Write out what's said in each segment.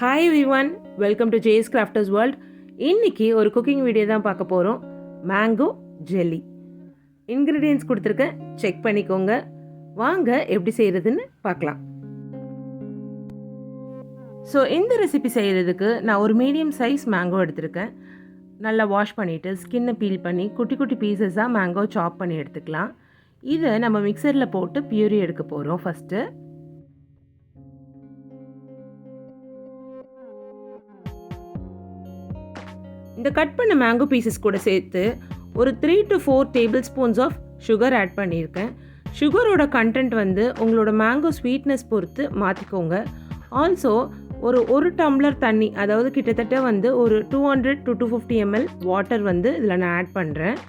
Hi everyone, welcome to Jay's Crafters World. இன்றைக்கி ஒரு cooking video தான் பார்க்க போகிறோம். மேங்கோ ஜெல்லி இன்க்ரீடியன்ட்ஸ் கொடுத்துருக்கேன், செக் பண்ணிக்கோங்க. வாங்க எப்படி செய்கிறதுன்னு பார்க்கலாம். ஸோ இந்த ரெசிபி செய்கிறதுக்கு நான் ஒரு மீடியம் சைஸ் மேங்கோ எடுத்திருக்கேன். நல்லா வாஷ் பண்ணிவிட்டு ஸ்கின்னை பீல் பண்ணி குட்டி குட்டி பீசஸாக மேங்கோ சாப் பண்ணி எடுத்துக்கலாம். இதை நம்ம மிக்சரில் போட்டு பியூரி எடுக்க போகிறோம். ஃபஸ்ட்டு இந்த கட் பண்ண மேங்கோ பீசஸ் கூட சேர்த்து ஒரு 3 to 4 tablespoons of sugar add பண்ணியிருக்கேன். சுகரோட கண்டென்ட் வந்து உங்களோட மேங்கோ ஸ்வீட்னஸ் பொறுத்து மாற்றிக்கோங்க. ஆல்சோ ஒரு டம்ளர் தண்ணி, அதாவது கிட்டத்தட்ட வந்து ஒரு 200 to 250 ml வாட்டர் வந்து இதில் நான் ஆட் பண்ணுறேன்.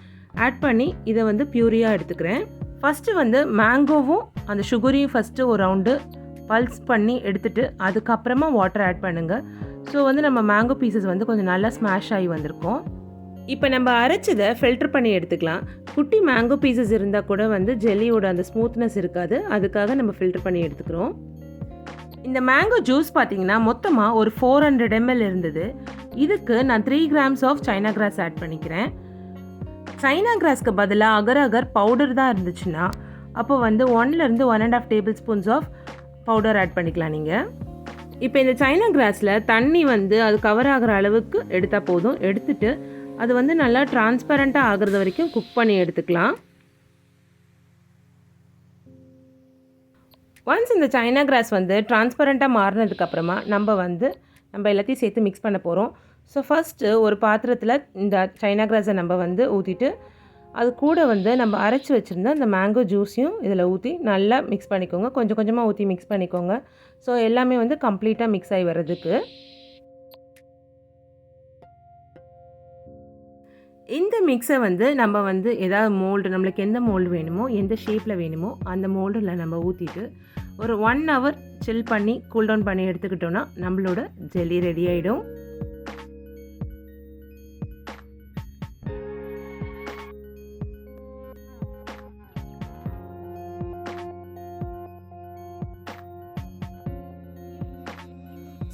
ஆட் பண்ணி இதை வந்து பியூரியாக எடுத்துக்கிறேன். ஃபஸ்ட்டு வந்து மேங்கோவும் அந்த சுகரையும் ஃபஸ்ட்டு ஒரு ரவுண்டு பல்ஸ் பண்ணி எடுத்துகிட்டு அதுக்கப்புறமா வாட்டர் ஆட் பண்ணுங்கள். ஸோ வந்து நம்ம மேங்கோ பீசஸ் வந்து கொஞ்சம் நல்லா ஸ்மாஷ் ஆகி வந்திருக்கும். இப்போ நம்ம அரைச்சதை ஃபில்டர் பண்ணி எடுத்துக்கலாம். குட்டி மேங்கோ பீசஸ் இருந்தால் கூட வந்து ஜெல்லியோட அந்த ஸ்மூத்னஸ் இருக்காது, அதுக்காக நம்ம ஃபில்டர் பண்ணி எடுத்துக்கிறோம். இந்த மேங்கோ ஜூஸ் பார்த்திங்கன்னா மொத்தமாக ஒரு 400 ml இருந்தது. இதுக்கு நான் 3 grams of China grass add பண்ணிக்கிறேன். சைனா கிராஸ்க்கு பதிலாக அகர் அகர் பவுடர் தான் இருந்துச்சுன்னா அப்போ வந்து 1 to 1.5 tablespoons of powder add பண்ணிக்கலாம் நீங்கள். இப்போ இந்த சைனா கிராஸில் தண்ணி வந்து அது கவர் ஆகிற அளவுக்கு எடுத்தால் போதும். எடுத்துட்டு அது வந்து நல்லா டிரான்ஸ்பரண்ட்டாக ஆகிறது வரைக்கும் குக் பண்ணி எடுத்துக்கலாம். ஒன்ஸ் இந்த சைனா கிராஸ் வந்து டிரான்ஸ்பரண்ட்டாக மாறினதுக்கப்புறமா நம்ம எல்லாத்தையும் சேர்த்து மிக்ஸ் பண்ண போகிறோம். ஸோ ஃபஸ்ட்டு ஒரு பாத்திரத்தில் இந்த சைனா கிராஸை நம்ம வந்து ஊற்றிட்டு அது கூட வந்து நம்ம அரைச்சி வச்சுருந்த அந்த மேங்கோ ஜூஸையும் இதில் ஊற்றி நல்லா மிக்ஸ் பண்ணிக்கோங்க. கொஞ்சம் கொஞ்சமாக ஊற்றி மிக்ஸ் பண்ணிக்கோங்க. ஸோ எல்லாமே வந்து கம்ப்ளீட்டாக மிக்ஸ் ஆகி வர்றதுக்கு. இந்த மிக்ஸை வந்து நம்ம வந்து ஏதாவது மோல்டு, நம்மளுக்கு எந்த மோல்டு வேணுமோ, எந்த ஷேப்பில் வேணுமோ அந்த மோல்டில் நம்ம ஊற்றிட்டு ஒரு 1 hour சில் பண்ணி கூல் டவுன் பண்ணி எடுத்துக்கிட்டோன்னா நம்மளோட ஜெல்லி ரெடி ஆகிடும்.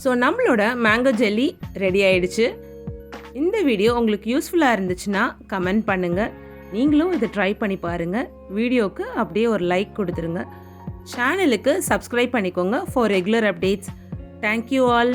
ஸோ நம்மளோட மேங்கோ ஜெல்லி ரெடி ஆகிடுச்சு. இந்த வீடியோ உங்களுக்கு யூஸ்ஃபுல்லாக இருந்துச்சுன்னா கமெண்ட் பண்ணுங்கள். நீங்களும் இதை ட்ரை பண்ணி பாருங்கள். வீடியோவுக்கு அப்படியே ஒரு லைக் கொடுத்துருங்க. சேனலுக்கு சப்ஸ்கிரைப் பண்ணிக்கோங்க for regular updates. Thank you all.